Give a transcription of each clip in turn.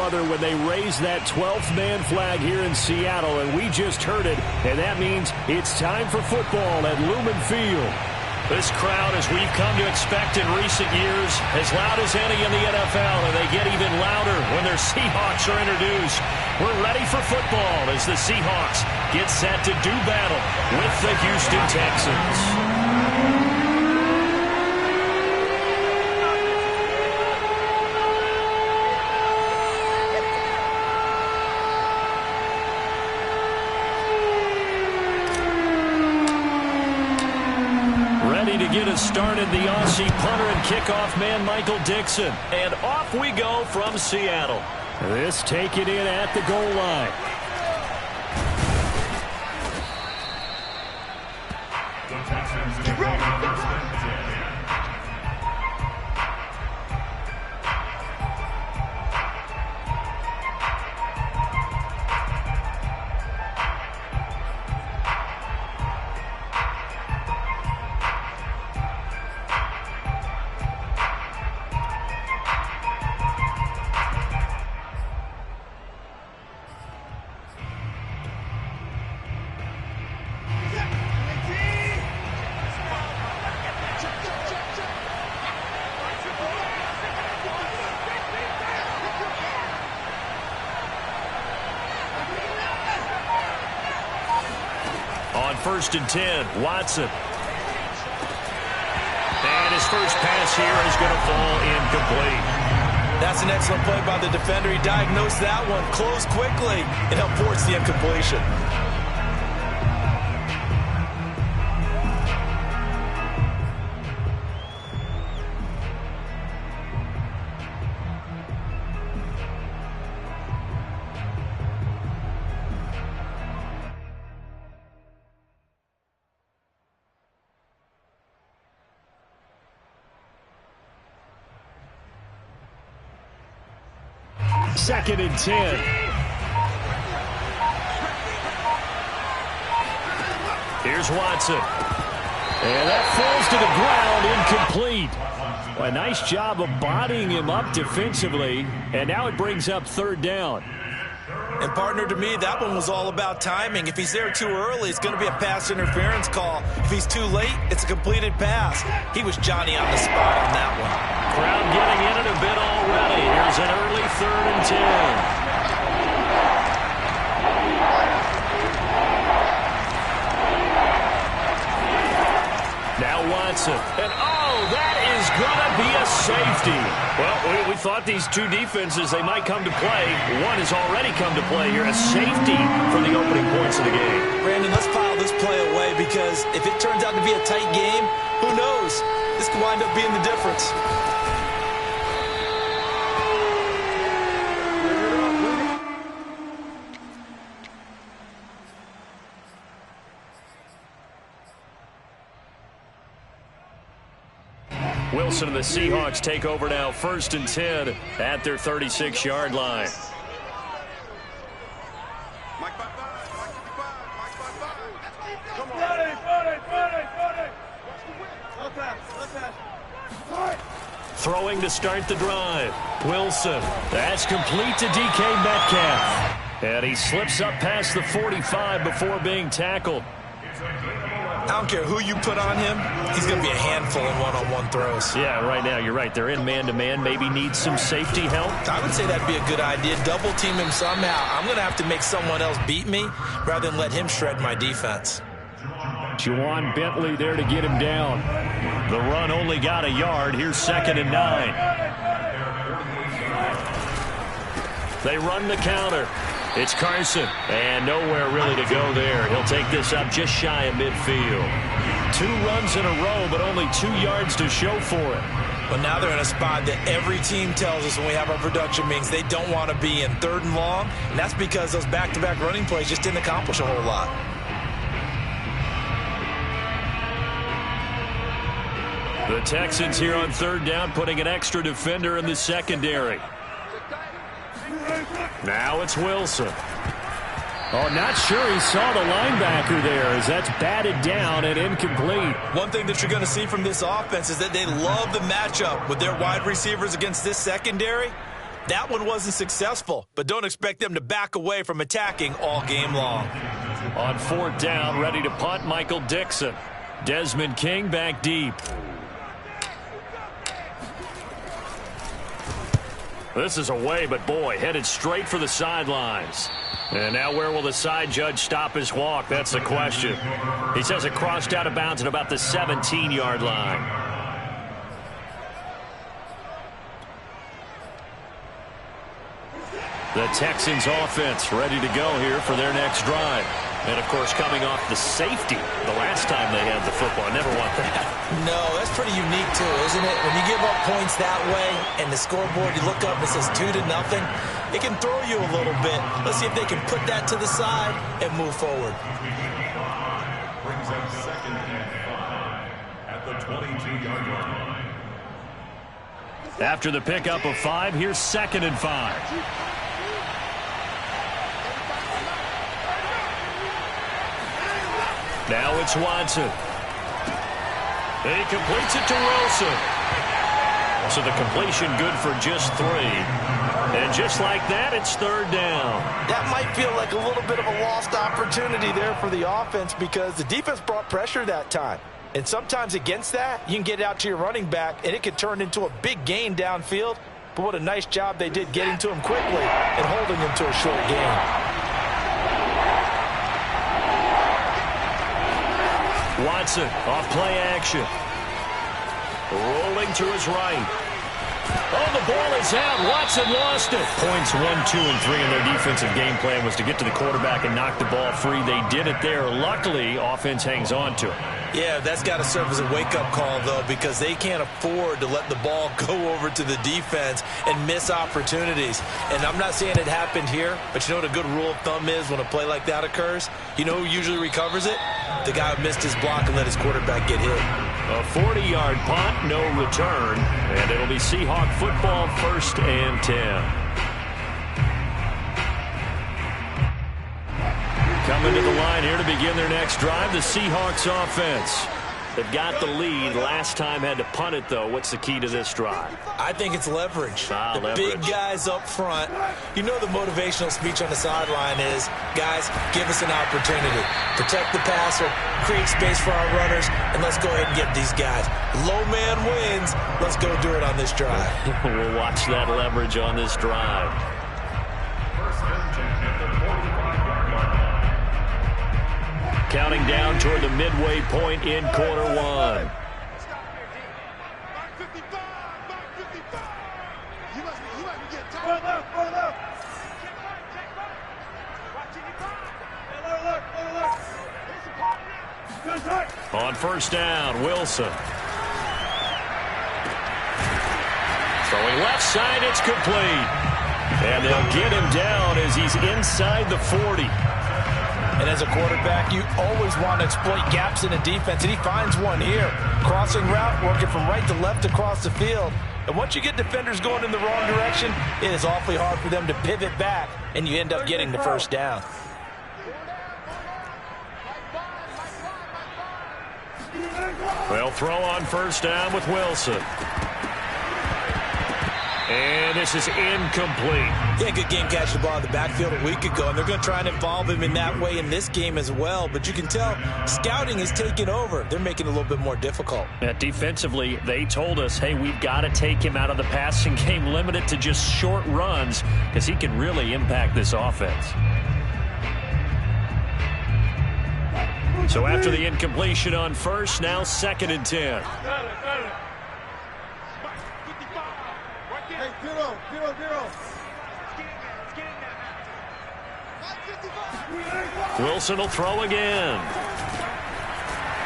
another when they raise that 12th man flag here in Seattle, and we just heard it, and that means it's time for football at Lumen Field. This crowd, as we've come to expect in recent years, as loud as any in the NFL, and they get even louder when their Seahawks are introduced. We're ready for football as the Seahawks get set to do battle with the Houston Texans. Get us started, the Aussie punter and kickoff man, Michael Dixon. And off we go from Seattle. This taken in at the goal line. The Texans get ready. First and 10, Watson. And his first pass here is going to fall incomplete. That's an excellent play by the defender. He diagnosed that one, closed quickly, and helped force the incompletion. Second and 10. Here's Watson. And that falls to the ground, incomplete. A nice job of bodying him up defensively. And now it brings up third down. And, partner, to me, that one was all about timing. If he's there too early, it's going to be a pass interference call. If he's too late, it's a completed pass. He was Johnny on the spot on that one. Crowd getting in it a bit already. Here's an early 3rd and 10. Now Watson. And, that is going to be a safety. Well, we thought these two defenses, they might come to play. One has already come to play here. A safety for the opening points of the game. Brandon, let's file this play away because if it turns out to be a tight game, who knows? This could wind up being the difference. Wilson and the Seahawks take over now, 1st and 10 at their 36-yard line. Throwing to start the drive. Wilson. That's complete to DK Metcalf. And he slips up past the 45 before being tackled. I don't care who you put on him, he's going to be a handful in one-on-one throws. Yeah, right now, you're right. They're in man-to-man. Maybe need some safety help. I would say that'd be a good idea. Double-team him somehow. I'm going to have to make someone else beat me rather than let him shred my defense. Juwan Bentley there to get him down. The run only got a yard. Here's 2nd and 9. They run the counter. It's Carson, and nowhere really to go there. He'll take this up just shy of midfield. 2 runs in a row, but only 2 yards to show for it. But now they're in a spot that every team tells us when we have our production meetings they don't want to be in, 3rd and long, and that's because those back-to-back running plays just didn't accomplish a whole lot. The Texans here on 3rd down, putting an extra defender in the secondary. Now it's Wilson. Not sure he saw the linebacker there as that's batted down and incomplete. One thing that you're going to see from this offense is that they love the matchup with their wide receivers against this secondary. That one wasn't successful, but don't expect them to back away from attacking all game long. On 4th down, ready to punt, Michael Dixon. Desmond King back deep. This is away, but boy, headed straight for the sidelines. And now where will the side judge stop his walk? That's the question. He says it crossed out of bounds at about the 17-yard line. The Texans offense ready to go here for their next drive. And, of course, coming off the safety the last time they had the football. Never want that. No, that's pretty unique, too, isn't it? When you give up points that way and the scoreboard, you look up and it says 2-0, it can throw you a little bit. Let's see if they can put that to the side and move forward. Brings up 2nd and 5 at the 22-yard line. After the pickup of 5, here's 2nd and 5. Now it's Watson. He completes it to Wilson. So the completion good for just 3. And just like that, it's 3rd down. That might feel like a little bit of a lost opportunity there for the offense because the defense brought pressure that time. And sometimes against that, you can get it out to your running back, and it could turn into a big gain downfield. But what a nice job they did getting to him quickly and holding him to a short gain. Watson off play action. Rolling to his right. Oh, the ball is out. Watson lost it. Points 1, 2, and 3 in their defensive game plan was to get to the quarterback and knock the ball free. They did it there. Luckily, offense hangs on to it. Yeah, that's got to serve as a wake-up call, though, because they can't afford to let the ball go over to the defense and miss opportunities. And I'm not saying it happened here, but you know what a good rule of thumb is when a play like that occurs? You know who usually recovers it? The guy who missed his block and let his quarterback get hit. A 40-yard punt, no return, and it'll be Seahawk football, 1st and 10. Coming to the line here to begin their next drive, the Seahawks offense. They've got the lead. Last time had to punt it, though. What's the key to this drive? I think it's leverage. Leverage. Big guys up front. You know the motivational speech on the sideline is, guys, give us an opportunity. Protect the passer, create space for our runners, and let's go ahead and get these guys. Low man wins. Let's go do it on this drive. We'll watch that leverage on this drive. Counting down toward the midway point in quarter 1. On 1st down, Wilson. Throwing left side, it's complete. And they'll get him down as he's inside the 40. And as a quarterback, you always want to exploit gaps in the defense, and he finds one here. Crossing route, working from right to left across the field. And once you get defenders going in the wrong direction, it is awfully hard for them to pivot back, and you end up getting the 1st down. They'll throw on 1st down with Wilson. And this is incomplete. Yeah, good game catching the ball in the backfield a week ago, and they're going to try and involve him in that way in this game as well. But you can tell scouting is taking over. They're making it a little bit more difficult. Defensively, they told us, hey, we've got to take him out of the passing game, limit it to just short runs, because he can really impact this offense. So after the incompletion on 1st, now 2nd and 10. Wilson will throw again.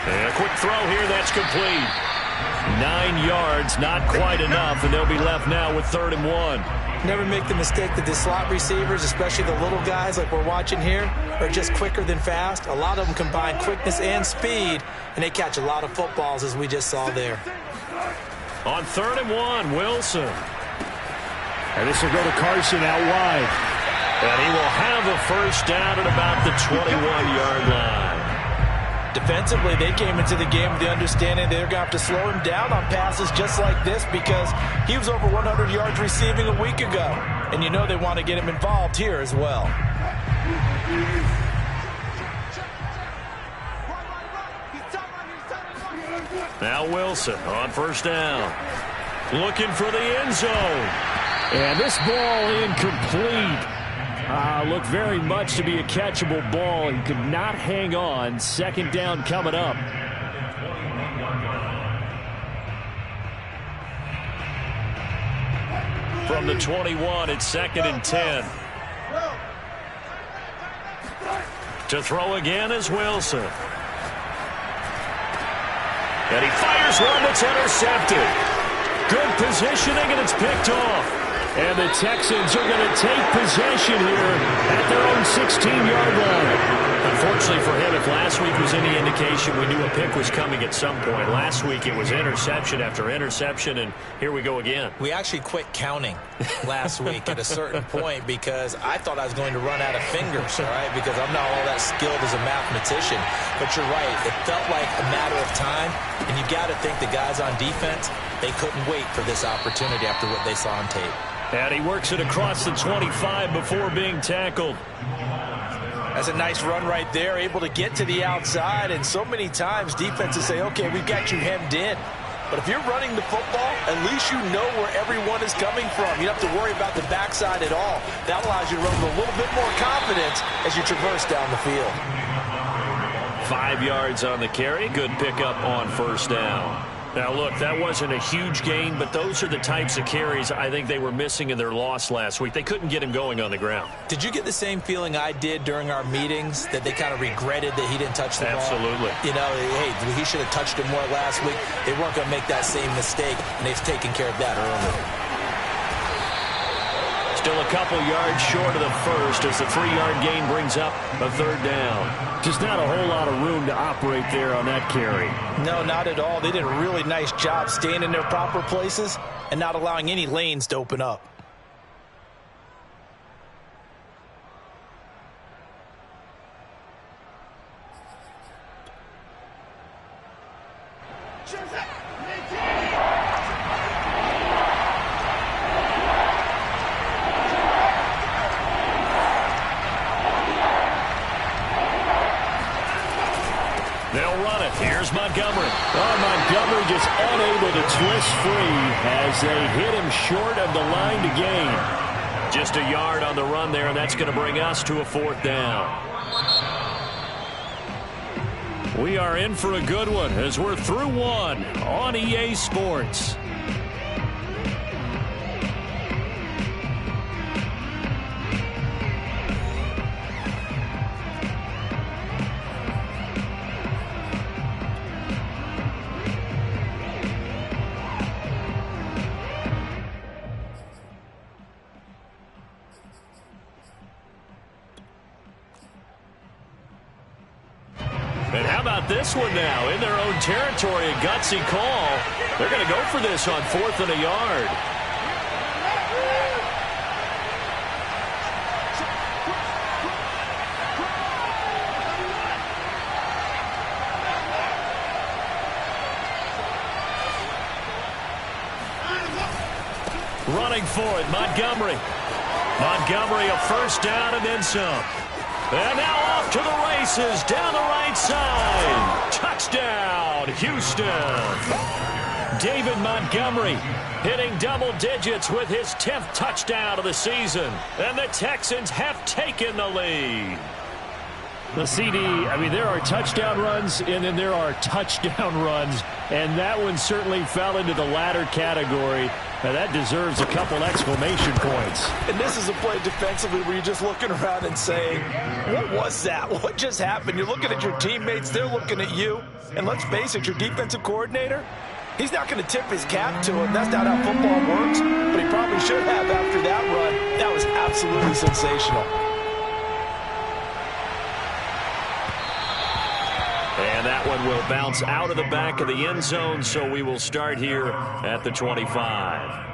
And a quick throw here, that's complete. 9 yards, not quite enough, and they'll be left now with 3rd and 1. Never make the mistake that the slot receivers, especially the little guys like we're watching here, are just quicker than fast. A lot of them combine quickness and speed, and they catch a lot of footballs, as we just saw there. On 3rd and 1, Wilson. And this will go to Carson out wide. And he will have a 1st down at about the 21-yard line. Defensively, they came into the game with the understanding they're going to have to slow him down on passes just like this because he was over 100 yards receiving a week ago. And you know they want to get him involved here as well. Now Wilson on first down. Looking for the end zone. And this ball incomplete. Looked very much to be a catchable ball. He could not hang on. Second down coming up. From the 21, it's 2nd and 10. To throw again is Wilson. And he fires one that's intercepted. Good positioning, and it's picked off. And the Texans are going to take possession here at their own 16-yard line. Unfortunately for him, if last week was any indication, we knew a pick was coming at some point. Last week it was interception after interception, and here we go again. We actually quit counting last week at a certain point because I thought I was going to run out of fingers, all right, because I'm not all that skilled as a mathematician. But you're right. It felt like a matter of time, and you got to think the guys on defense, they couldn't wait for this opportunity after what they saw on tape. And he works it across the 25 before being tackled. That's a nice run right there, able to get to the outside. And so many times defenses say, okay, we've got you hemmed in. But if you're running the football, at least you know where everyone is coming from. You don't have to worry about the backside at all. That allows you to run with a little bit more confidence as you traverse down the field. 5 yards on the carry. Good pickup on first down. Now, look, that wasn't a huge gain, but those are the types of carries I think they were missing in their loss last week. They couldn't get him going on the ground. Did you get the same feeling I did during our meetings, that they kind of regretted that he didn't touch the ball? Absolutely. You know, hey, he should have touched it more last week. They weren't going to make that same mistake, and they've taken care of that early. Still a couple yards short of the first as the 3-yard gain brings up a third down. Just not a whole lot of room to operate there on that carry. No, not at all. They did a really nice job staying in their proper places and not allowing any lanes to open up. Montgomery. Oh, Montgomery just unable to twist free as they hit him short of the line to gain. Just a yard on the run there, and that's going to bring us to a 4th down. We are in for a good one as we're through one on EA Sports. And how about this one now? In their own territory, a gutsy call. They're going to go for this on 4th and a yard. Running for it, Montgomery. Montgomery, a first down and then some. And now off to the races down the right side. Touchdown, Houston. David Montgomery hitting double digits with his 10th touchdown of the season. And the Texans have taken the lead. The CD, I mean, there are touchdown runs, and then there are touchdown runs. And that one certainly fell into the latter category. Now, that deserves a couple exclamation points. And this is a play defensively where you're just looking around and saying, what was that? What just happened? You're looking at your teammates. They're looking at you. And let's face it, your defensive coordinator, he's not going to tip his cap to him. That's not how football works. But he probably should have after that run. That was absolutely sensational. And that one will bounce out of the back of the end zone, so we will start here at the 25.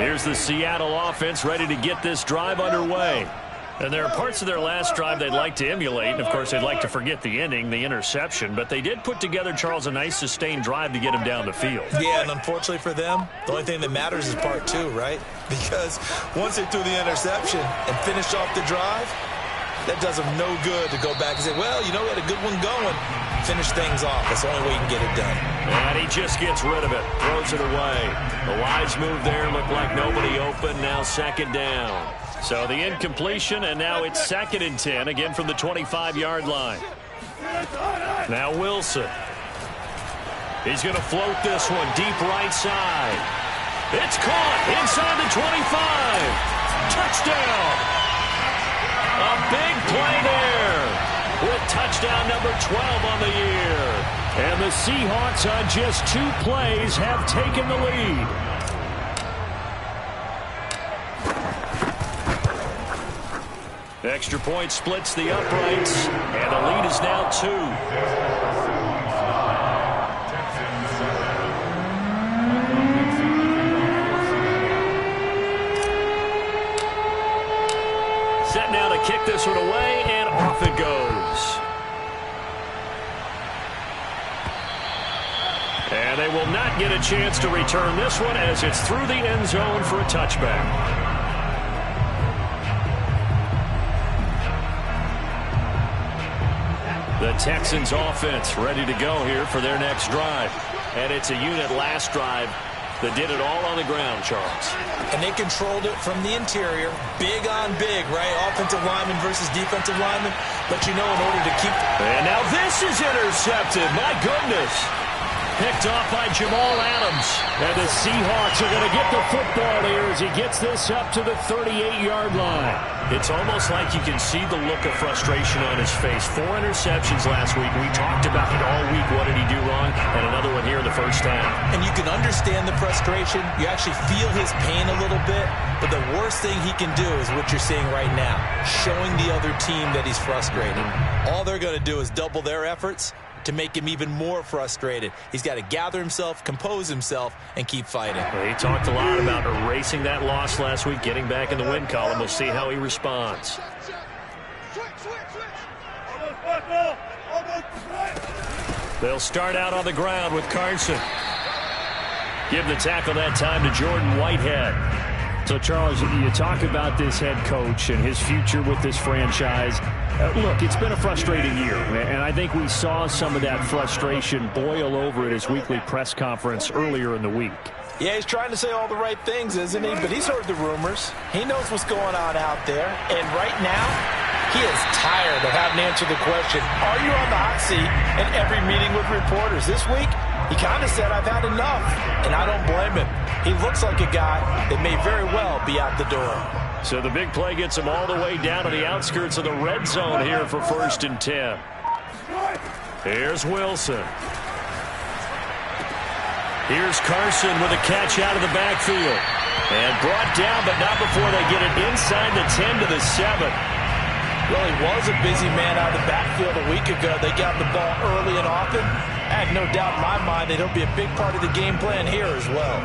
Here's the Seattle offense ready to get this drive underway. And there are parts of their last drive they'd like to emulate. And, of course, they'd like to forget the ending, the interception. But they did put together, Charles, a nice sustained drive to get him down the field. Yeah, and unfortunately for them, the only thing that matters is part two, right? Because once they threw the interception and finished off the drive, that does them no good to go back and say, well, you know, we had a good one going. Finish things off. That's the only way you can get it done. And he just gets rid of it, throws it away. The wise move there looked like nobody open. Now second down. So the incompletion, and now it's 2nd and 10, again from the 25-yard line. Now Wilson. He's going to float this one deep right side. It's caught inside the 25. Touchdown. A big play there with touchdown number 12 on the year. And the Seahawks on just 2 plays have taken the lead. Extra point splits the uprights, and the lead is now 2. Set now to kick this one away, and off it goes. And they will not get a chance to return this one as it's through the end zone for a touchback. The Texans offense ready to go here for their next drive. And it's a unit last drive that did it all on the ground, Charles. And they controlled it from the interior. Big on big, right? Offensive lineman versus defensive lineman. But you know, in order to keep... And now this is intercepted. My goodness. Picked off by Jamal Adams. And the Seahawks are going to get the football here as he gets this up to the 38-yard line. It's almost like you can see the look of frustration on his face. 4 interceptions last week. We talked about it all week. What did he do wrong? And another one here in the first half. And you can understand the frustration. You actually feel his pain a little bit. But the worst thing he can do is what you're seeing right now. Showing the other team that he's frustrated. All they're going to do is double their efforts to make him even more frustrated. He's got to gather himself, compose himself, and keep fighting. Well, he talked a lot about erasing that loss last week, getting back in the win column. We'll see how he responds. They'll start out on the ground with Carson. Give the tackle that time to Jordan Whitehead. So, Charles, you talk about this head coach and his future with this franchise. Look, it's been a frustrating year, and I think we saw some of that frustration boil over at his weekly press conference earlier in the week. Yeah, he's trying to say all the right things, isn't he? But he's heard the rumors. He knows what's going on out there. And right now, he is tired of having to answer the question, are you on the hot seat in every meeting with reporters? This week, he kind of said, I've had enough. And I don't blame him. He looks like a guy that may very well be out the door. So the big play gets him all the way down to the outskirts of the red zone here for 1st and 10. Here's Wilson. Here's Carson with a catch out of the backfield. And brought down, but not before they get it inside the 10 to the 7. Well, he was a busy man out of the backfield a week ago. They got the ball early and often. I have no doubt in my mind that he'll be a big part of the game plan here as well.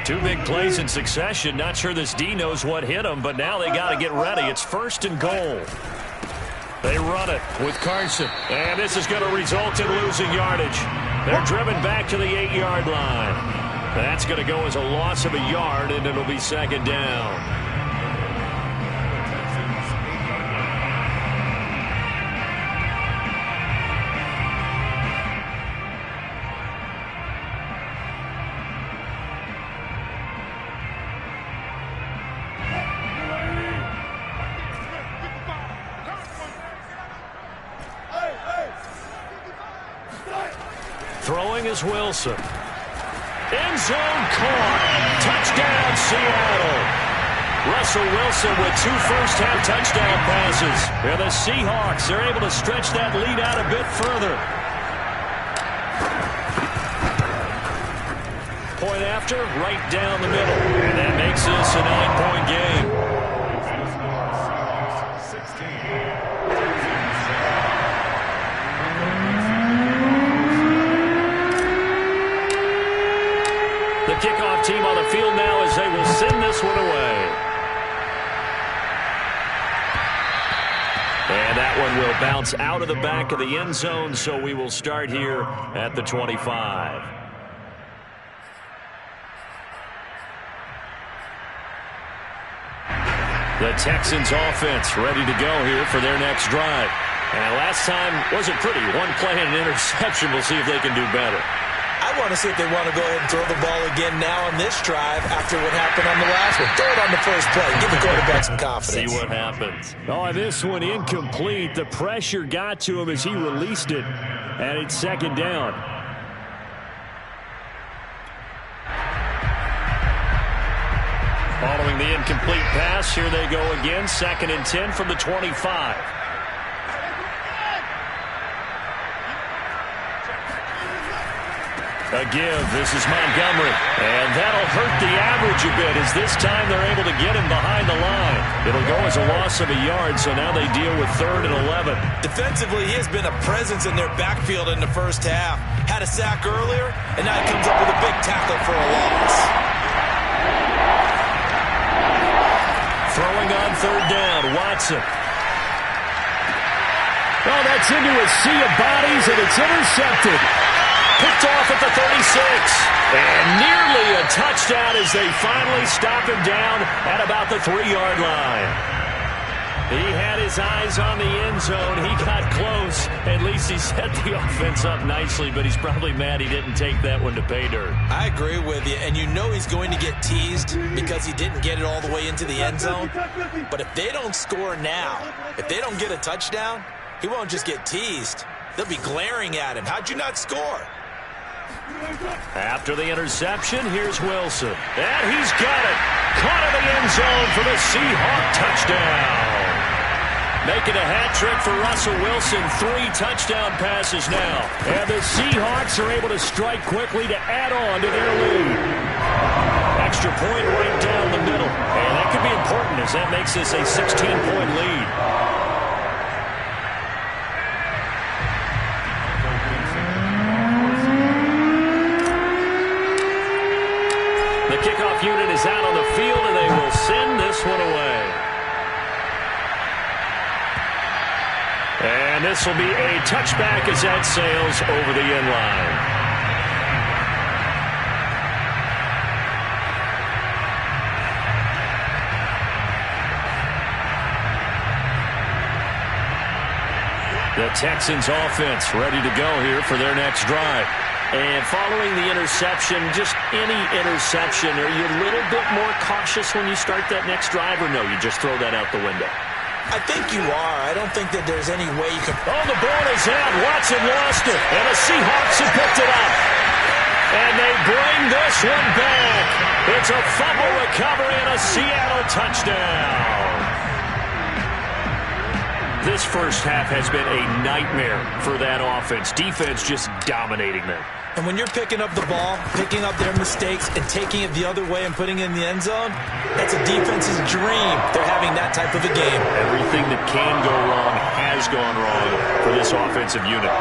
Two big plays in succession. Not sure this D knows what hit him, but now they got to get ready. It's 1st and goal. They run it with Carson. And this is going to result in losing yardage. They're driven back to the 8-yard line. That's going to go as a loss of a yard, and it'll be 2nd down. Throwing is Wilson. End zone caught. Touchdown, Seattle. Russell Wilson with 2 first-half touchdown passes. And the Seahawks are able to stretch that lead out a bit further. Point after, right down the middle. And that makes this a 9-point game. field now as they will send this one away. And that one will bounce out of the back of the end zone, so we will start here at the 25. The Texans offense ready to go here for their next drive. And last time wasn't pretty. One play and an interception. We'll see if they can do better. I want to see if they want to go ahead and throw the ball again now on this drive after what happened on the last one. Throw it on the first play. Give the quarterback some confidence. See what happens. Oh, this one incomplete. The pressure got to him as he released it. And it's second down. Following the incomplete pass, here they go again. 2nd and 10 from the 25. A give. This is Montgomery. And that'll hurt the average a bit as this time they're able to get him behind the line. It'll go as a loss of a yard, so now they deal with 3rd and 11. Defensively, he has been a presence in their backfield in the first half. Had a sack earlier, and now he comes up with a big tackle for a loss. Throwing on 3rd down, Watson. Oh, that's into a sea of bodies, and it's intercepted. Picked off at the 36. And nearly a touchdown as they finally stop him down at about the 3-yard line. He had his eyes on the end zone. He got close. At least he set the offense up nicely, but he's probably mad he didn't take that one to pay dirt. I agree with you, and you know he's going to get teased because he didn't get it all the way into the end zone. But if they don't score now, if they don't get a touchdown, he won't just get teased. They'll be glaring at him. How'd you not score? After the interception, here's Wilson. And he's got it. Caught in the end zone for the Seahawk touchdown. Making a hat trick for Russell Wilson. 3 touchdown passes now. And the Seahawks are able to strike quickly to add on to their lead. Extra point right down the middle. And that could be important as that makes this a 16-point lead. The kickoff unit is out on the field, and they will send this one away. And this will be a touchback as that sails over the end line. The Texans offense ready to go here for their next drive. And following the interception, just any interception, are you a little bit more cautious when you start that next drive, or no, you just throw that out the window? I think you are. I don't think that there's any way you can... Oh, the ball is out. Watson lost it. And the Seahawks have picked it up. And they bring this one back. It's a fumble recovery and a Seattle touchdown. This first half has been a nightmare for that offense. Defense just dominating them. And when you're picking up the ball, picking up their mistakes, and taking it the other way and putting it in the end zone, that's a defense's dream. They're having that type of a game. Everything that can go wrong has gone wrong for this offensive unit.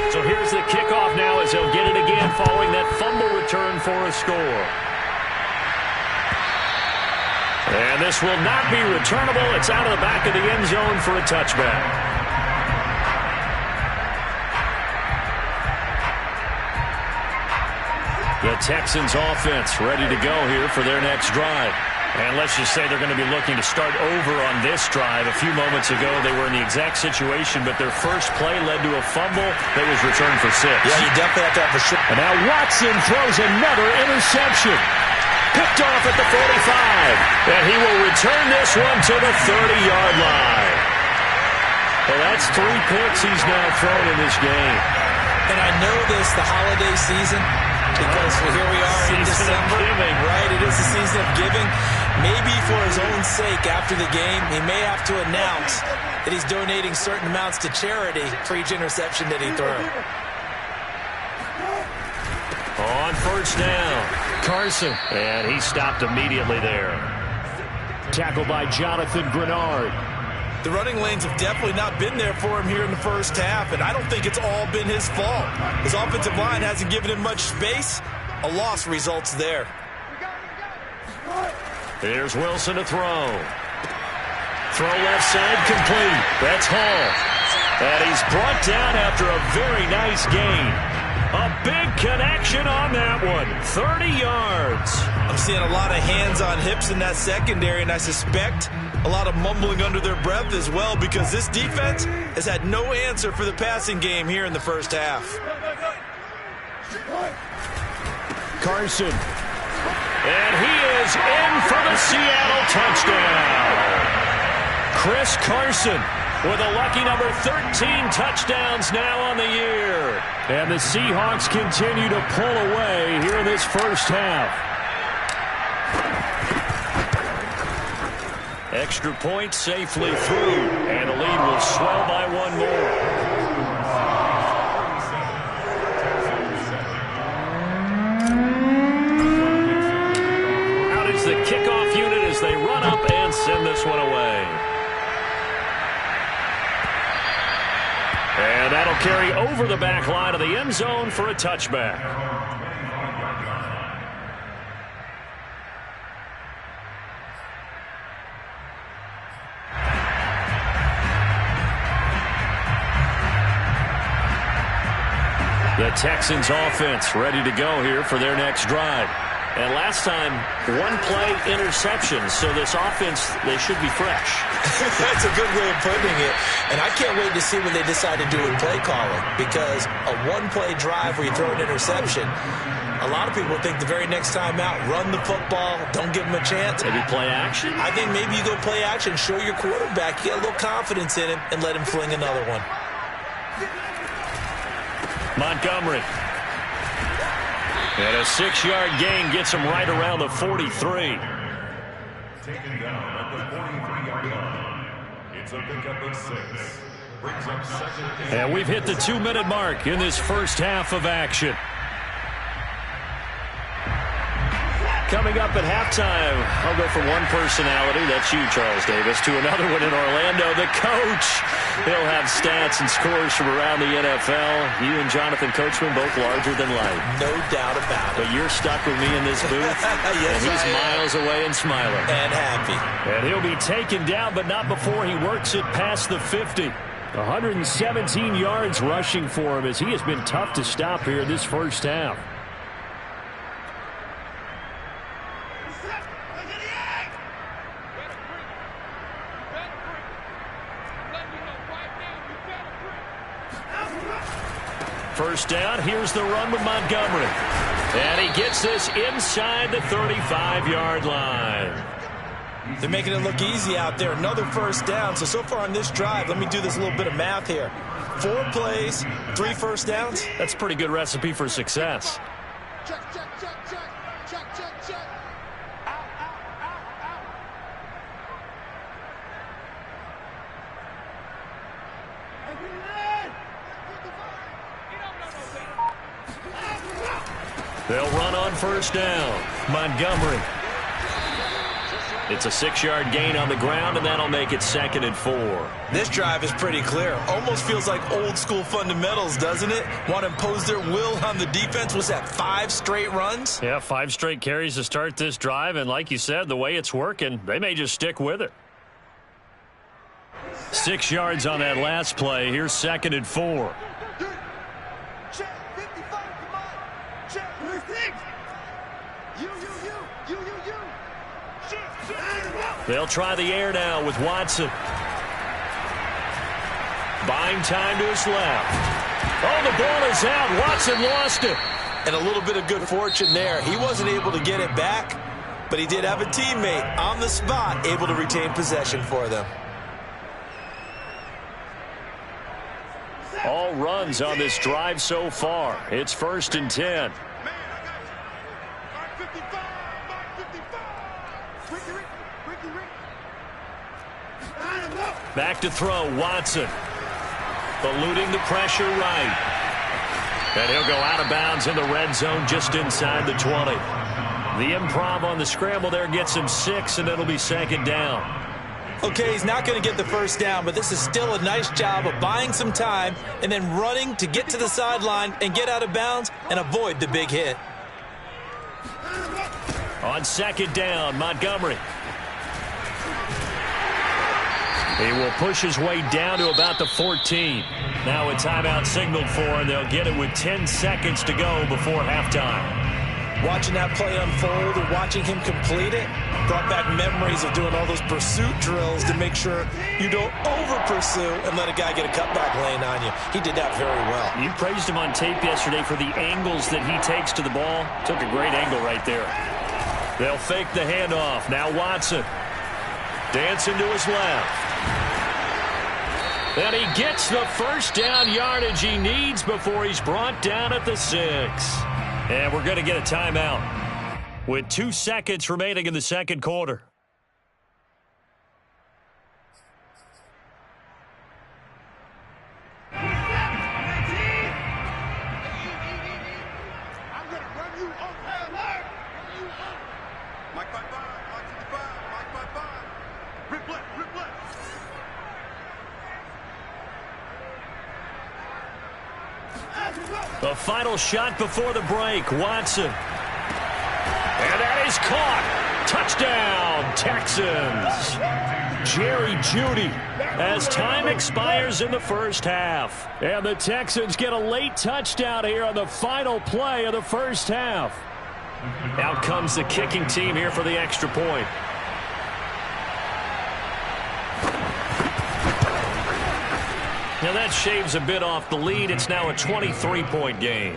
So here's the kickoff now as they'll get it again following that fumble return for a score. And this will not be returnable. It's out of the back of the end zone for a touchback. The Texans offense ready to go here for their next drive. And let's just say they're going to be looking to start over on this drive. A few moments ago, they were in the exact situation, but their first play led to a fumble that was returned for 6. Yeah, you definitely have to have for sure. And now Watson throws another interception. Picked off at the 45. And he will return this one to the 30-yard line. Well, that's 3 picks he's now thrown in this game. And I know this, the holiday season, because here we are in December. Right, it is the season of giving. Maybe for his own sake after the game, he may have to announce that he's donating certain amounts to charity for each interception that he threw. On first down, Carson. And he stopped immediately there. Tackled by Jonathan Grenard. The running lanes have definitely not been there for him here in the first half, and I don't think it's all been his fault. His offensive line hasn't given him much space. A loss results there. Here's Wilson to throw. Throw left side complete. That's Hall. And he's brought down after a very nice gain. A big connection on that one. 30 yards. I'm seeing a lot of hands on hips in that secondary, and I suspect a lot of mumbling under their breath as well, because this defense has had no answer for the passing game here in the first half. Carson. And he is in for the Seattle touchdown. Chris Carson with a lucky number 13 touchdowns now on the year. And the Seahawks continue to pull away here in this first half. Extra point safely through, and the lead will swell by one more. Out is the kickoff unit as they run up and send this one away. And that'll carry over the back line of the end zone for a touchback. The Texans offense ready to go here for their next drive. And last time, one play interception. So this offense, they should be fresh. That's a good way of putting it. And I can't wait to see what they decide to do with play calling. Because a one-play drive where you throw an interception, a lot of people think the very next time out, run the football, don't give them a chance. Maybe play action? I think maybe you go play action, show your quarterback, get a little confidence in him, and let him fling another one. Montgomery. And a 6-yard gain gets him right around the 43. Taken down at the 43-yard line. It's a pickup of 6. Brings up second. And we've hit the 2-minute mark in this first half of action. Coming up at halftime, I'll go from one personality, that's you, Charles Davis, to another one in Orlando, the coach. He'll have stats and scores from around the NFL. You and Jonathan Coachman, both larger than life. No doubt about it. But you're stuck with me in this booth, yes, and he's miles away and smiling. And happy. And he'll be taken down, but not before he works it past the 50. 117 yards rushing for him as he has been tough to stop here in this first half. First down, here's the run with Montgomery. And he gets this inside the 35-yard line. They're making it look easy out there. Another first down. So far on this drive, let me do this little bit of math here. 4 plays, 3 first downs. That's a pretty good recipe for success. Check, check, check, check. Check, check, check. Out, out, out, out. They'll run on first down. Montgomery. It's a 6-yard gain on the ground, and that'll make it 2nd and 4. This drive is pretty clear. Almost feels like old school fundamentals, doesn't it? Want to impose their will on the defense. Was that 5 straight runs? Yeah, 5 straight carries to start this drive, and like you said, the way it's working, they may just stick with it. 6 yards on that last play. Here's 2nd and 4. Check, 55, come on. Check, 6. You. They'll try the air now with Watson. Buying time to his left. Oh, the ball is out. Watson lost it. And a little bit of good fortune there. He wasn't able to get it back, but he did have a teammate on the spot able to retain possession for them. All runs on this drive so far. It's 1st and 10. Back to throw, Watson. Eluding the pressure right. And he'll go out of bounds in the red zone just inside the 20. The improv on the scramble there gets him 6, and it'll be 2nd down. Okay, he's not going to get the first down, but this is still a nice job of buying some time and then running to get to the sideline and get out of bounds and avoid the big hit. On second down, Montgomery. He will push his way down to about the 14. Now a timeout signaled for, and they'll get it with 10 seconds to go before halftime. Watching that play unfold and watching him complete it brought back memories of doing all those pursuit drills to make sure you don't over-pursue and let a guy get a cutback lane on you. He did that very well. You praised him on tape yesterday for the angles that he takes to the ball. Took a great angle right there. They'll fake the handoff. Now Watson. Dancing to his left. And he gets the first down yardage he needs before he's brought down at the 6. And we're going to get a timeout with 2 seconds remaining in the second quarter. I'm going to run you off hell. Mike 5-5, Mike 55, Mike 5-5. Rip left. The final shot before the break, Watson. And that is caught. Touchdown, Texans. Jerry Jeudy as time expires in the first half. And the Texans get a late touchdown here on the final play of the first half. Out comes the kicking team here for the extra point. Now that shaves a bit off the lead. It's now a 23-point game.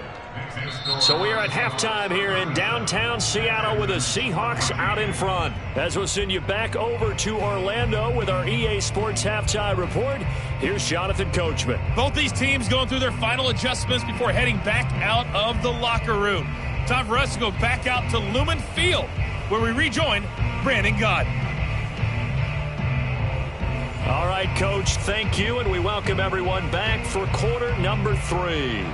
So we are at halftime here in downtown Seattle with the Seahawks out in front. As we'll send you back over to Orlando with our EA Sports Halftime Report, here's Jonathan Coachman. Both these teams going through their final adjustments before heading back out of the locker room. Time for us to go back out to Lumen Field, where we rejoin Brandon Gott. All right, Coach, thank you, and we welcome everyone back for quarter number 3.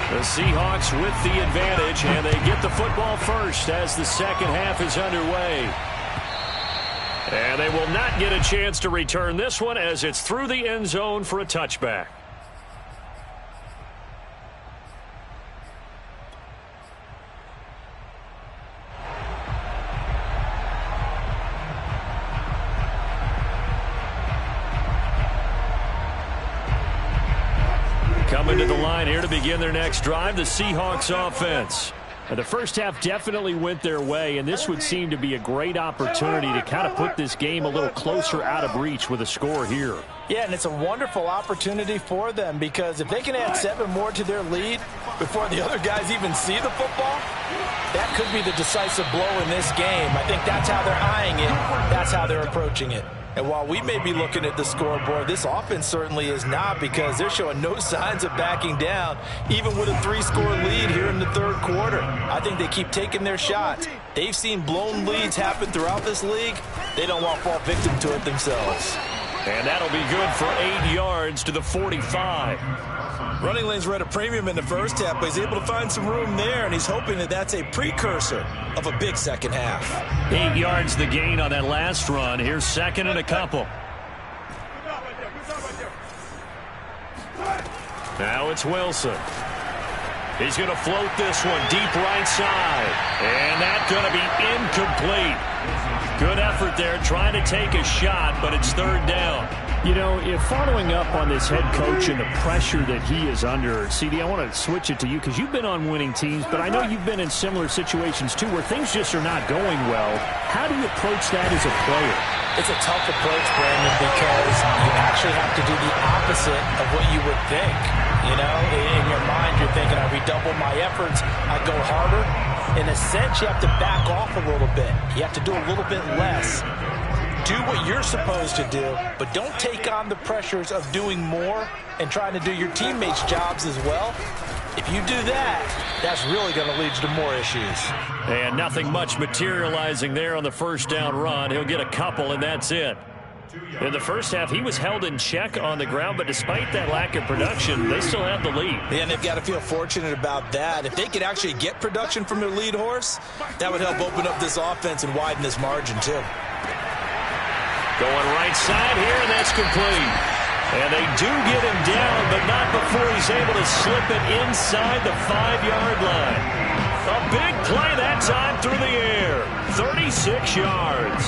The Seahawks with the advantage, and they get the football first as the second half is underway. And they will not get a chance to return this one as it's through the end zone for a touchback. Coming to the line here to begin their next drive, the Seahawks offense. The first half definitely went their way, and this would seem to be a great opportunity to kind of put this game a little closer out of reach with a score here. Yeah, and it's a wonderful opportunity for them because if they can add 7 more to their lead before the other guys even see the football, that could be the decisive blow in this game. I think that's how they're eyeing it. That's how they're approaching it. And while we may be looking at the scoreboard, this offense certainly is not because they're showing no signs of backing down, even with a 3-score lead here in the third quarter. I think they keep taking their shots. They've seen blown leads happen throughout this league. They don't want to fall victim to it themselves. And that'll be good for 8 yards to the 45. Running lanes were at a premium in the first half, but he's able to find some room there, and he's hoping that that's a precursor of a big second half. 8 yards the gain on that last run. Here's second and a couple. Now it's Wilson. He's going to float this one deep right side. And that's going to be incomplete. Good effort there trying to take a shot, but it's third down. You know, if following up on this head coach and the pressure that he is under, CD, I want to switch it to you because you've been on winning teams, but I know you've been in similar situations too where things just are not going well. How do you approach that as a player? It's a tough approach, Brandon, because you actually have to do the opposite of what you would think. You know, in your mind, you're thinking, I redouble my efforts, I go harder. In a sense, you have to back off a little bit. You have to do a little bit less. Do what you're supposed to do, but don't take on the pressures of doing more and trying to do your teammates' jobs as well. If you do that, that's really going to lead you to more issues. And nothing much materializing there on the first down run. He'll get a couple, and that's it. In the first half, he was held in check on the ground, but despite that lack of production, they still have the lead. Yeah, and they've got to feel fortunate about that. If they could actually get production from their lead horse, that would help open up this offense and widen this margin, too. Going right side here, and that's complete. And they do get him down, but not before he's able to slip it inside the 5-yard line. A big play that time through the air. 36 yards.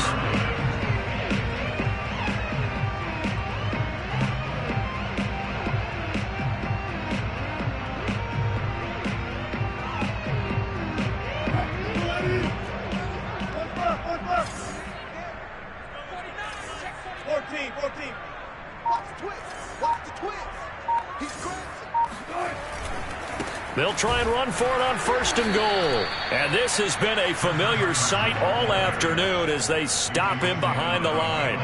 They'll try and run for it on 1st and goal. And this has been a familiar sight all afternoon as they stop him behind the line.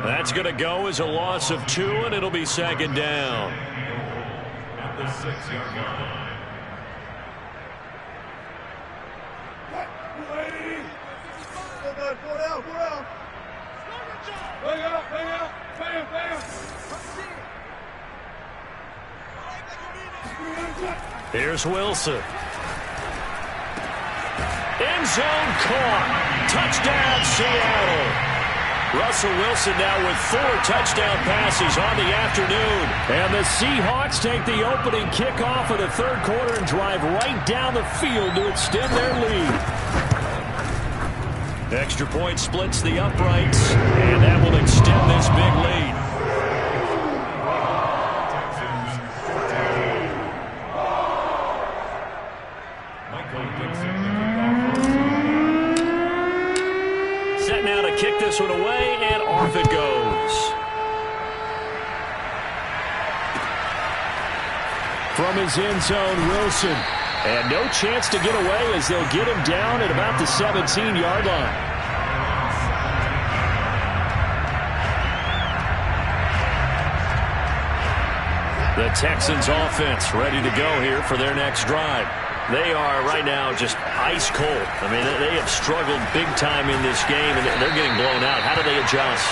That's going to go as a loss of 2, and it'll be 2nd down. At the 6-yard line. Here's Wilson. End zone caught. Touchdown, Seattle. Russell Wilson now with 4 touchdown passes on the afternoon. And the Seahawks take the opening kickoff of the 3rd quarter and drive right down the field to extend their lead. Extra point splits the uprights, and that will extend this big lead. Set now to kick this one away, and off it goes. From his end zone, Wilson. And no chance to get away as they'll get him down at about the 17-yard line. The Texans offense ready to go here for their next drive. They are right now just ice cold. I mean, they have struggled big time in this game, and they're getting blown out. How do they adjust?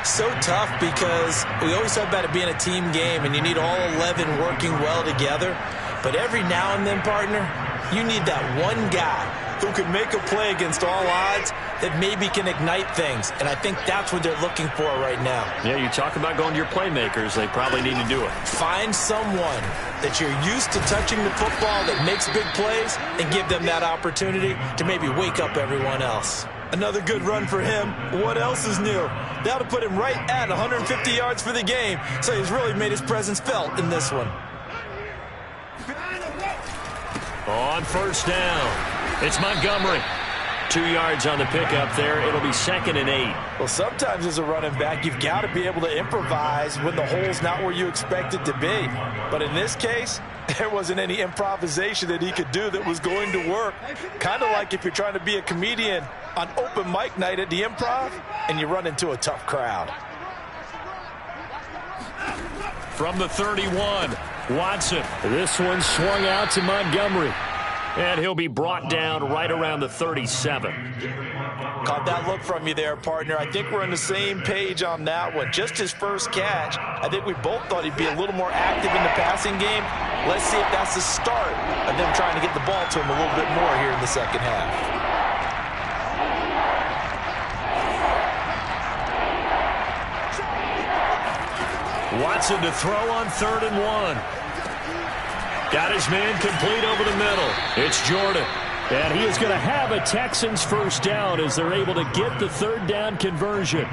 So tough because we always talk about it being a team game, and you need all 11 working well together. But every now and then, partner, you need that one guy who can make a play against all odds that maybe can ignite things. And I think that's what they're looking for right now. Yeah, you talk about going to your playmakers. They probably need to do it. Find someone that you're used to touching the football that makes big plays and give them that opportunity to maybe wake up everyone else. Another good run for him. What else is new? That'll put him right at 150 yards for the game. So he's really made his presence felt in this one. On 1st down, it's Montgomery. 2 yards on the pickup there. It'll be 2nd and 8. Well, sometimes as a running back, you've got to be able to improvise when the hole's not where you expect it to be. But in this case, there wasn't any improvisation that he could do that was going to work. Kind of like if you're trying to be a comedian on open mic night at the Improv and you run into a tough crowd. From the 31, Watson. This one swung out to Montgomery. And he'll be brought down right around the 37. Caught that look from you there, partner. I think we're on the same page on that one. Just his first catch. I think we both thought he'd be a little more active in the passing game. Let's see if that's the start of them trying to get the ball to him a little bit more here in the second half. Watson to throw on 3rd and 1. Got his man complete over the middle. It's Jordan. And he is going to have a Texans first down as they're able to get the 3rd down conversion.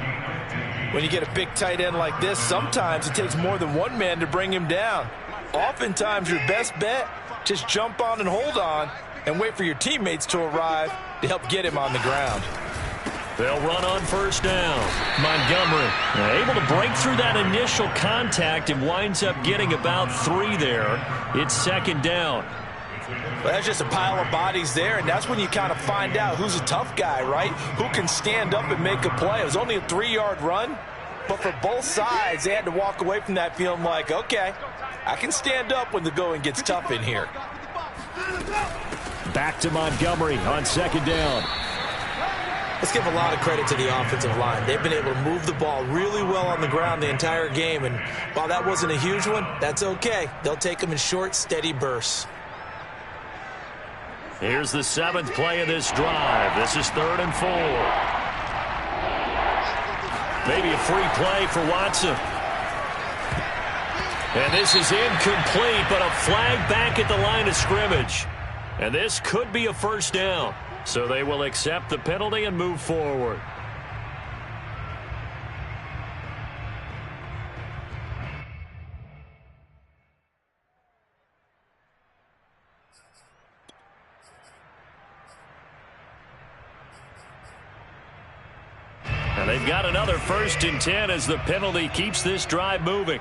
When you get a big tight end like this, sometimes it takes more than one man to bring him down. Oftentimes, your best bet, just jump on and hold on and wait for your teammates to arrive to help get him on the ground. They'll run on 1st down. Montgomery able to break through that initial contact and winds up getting about 3 there. It's 2nd down. Well, that's just a pile of bodies there, and that's when you kind of find out who's a tough guy, right? Who can stand up and make a play. It was only a 3-yard run, but for both sides, they had to walk away from that feeling like, okay, I can stand up when the going gets tough in here. Back to Montgomery on 2nd down. Let's give a lot of credit to the offensive line. They've been able to move the ball really well on the ground the entire game, and while that wasn't a huge one, that's okay. They'll take them in short, steady bursts. Here's the 7th play of this drive. This is 3rd and 4. Maybe a free play for Watson. And this is incomplete, but a flag back at the line of scrimmage. And this could be a first down. So they will accept the penalty and move forward. And they've got another 1st and 10 as the penalty keeps this drive moving.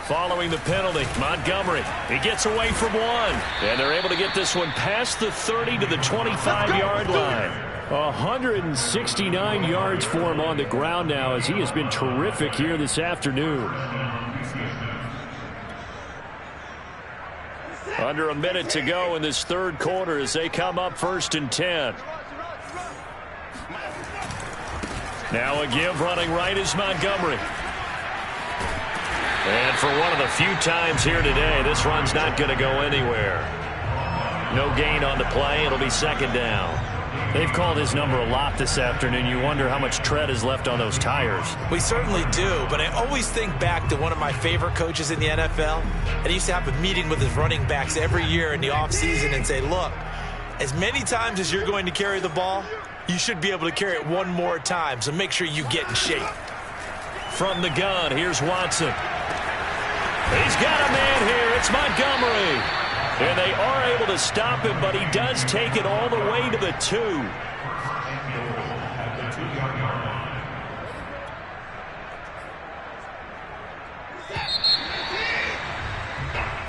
Following the penalty, Montgomery, he gets away from one. And they're able to get this one past the 30 to the 25-yard line. 169 yards for him on the ground now as he has been terrific here this afternoon. Under a minute to go in this 3rd quarter as they come up 1st and 10. Now a give running right is Montgomery. And for one of the few times here today, this run's not going to go anywhere. No gain on the play. It'll be 2nd down. They've called his number a lot this afternoon. You wonder how much tread is left on those tires. We certainly do, but I always think back to one of my favorite coaches in the NFL. And he used to have a meeting with his running backs every year in the offseason and say, look, as many times as you're going to carry the ball, you should be able to carry it one more time, so make sure you get in shape. From the gun, here's Watson. He's got a man here. It's Montgomery. And they are able to stop him, but he does take it all the way to the 2.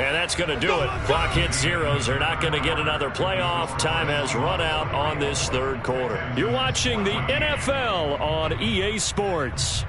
And that's going to do it. Clock hits zeros. They're not going to get another playoff. Time has run out on this 3rd quarter. You're watching the NFL on EA Sports.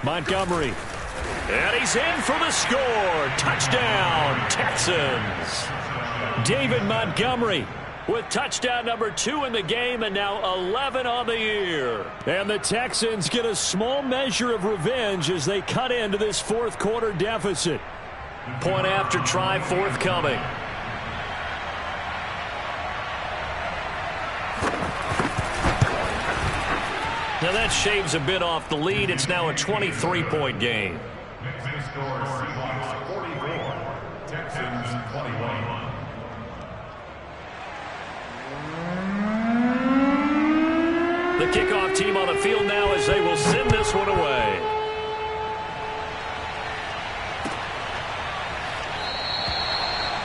Montgomery. And he's in for the score. Touchdown, Texans. David Montgomery with touchdown number 2 in the game and now 11 on the year. And the Texans get a small measure of revenge as they cut into this 4th quarter deficit. Point after try forthcoming. Now that shaves a bit off the lead. It's now a 23-point game. Next score, Seahawks 44, Texans 21. The kickoff team on the field now as they will send this one away.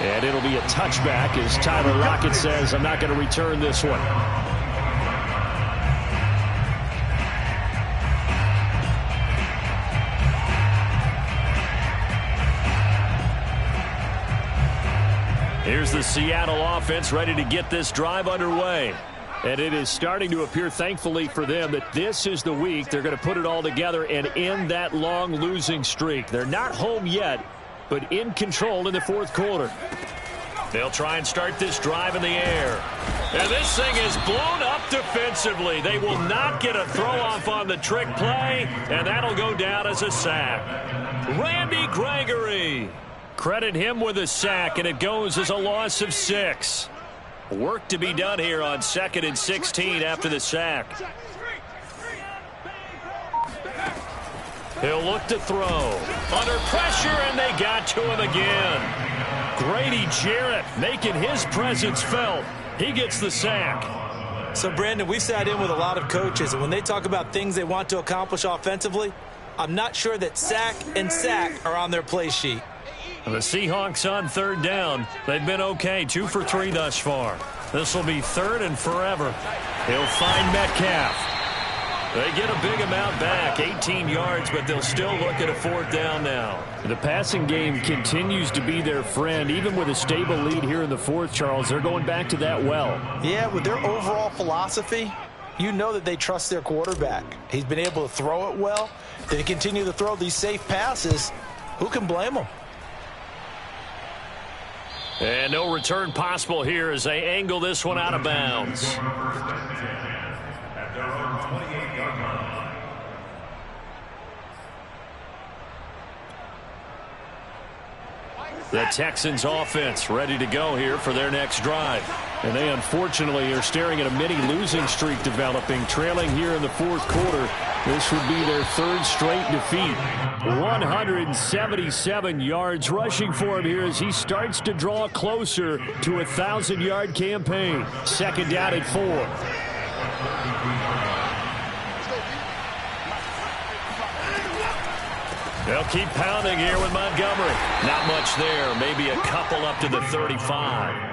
And it'll be a touchback as Tyler Lockett says, I'm not going to return this one. Here's the Seattle offense ready to get this drive underway. And it is starting to appear, thankfully for them, that this is the week they're going to put it all together and end that long losing streak. They're not home yet, but in control in the 4th quarter. They'll try and start this drive in the air. And this thing is blown up defensively. They will not get a throw-off on the trick play, and that'll go down as a sack. Randy Gregory. Credit him with a sack, and it goes as a loss of 6. Work to be done here on 2nd and 16 after the sack. He'll look to throw. Under pressure, and they got to him again. Grady Jarrett making his presence felt. He gets the sack. So, Brandon, we sat in with a lot of coaches, and when they talk about things they want to accomplish offensively, I'm not sure that sack and sack are on their play sheet. The Seahawks on third down. They've been okay, 2 for 3 thus far. This will be third and forever. He'll find Metcalf. They get a big amount back, 18 yards, but they'll still look at a fourth down now. The passing game continues to be their friend. Even with a stable lead here in the fourth, Charles, they're going back to that well. Yeah, with their overall philosophy, you know that they trust their quarterback. He's been able to throw it well. They continue to throw these safe passes. Who can blame them? And no return possible here as they angle this one out of bounds. At their own 28-yard line. The Texans offense ready to go here for their next drive. And they unfortunately are staring at a mini losing streak developing, trailing here in the fourth quarter. This would be their third straight defeat. 177 yards rushing for him here as he starts to draw closer to a 1,000-yard campaign. Second down at 4. They'll keep pounding here with Montgomery. Not much there. Maybe a couple up to the 35.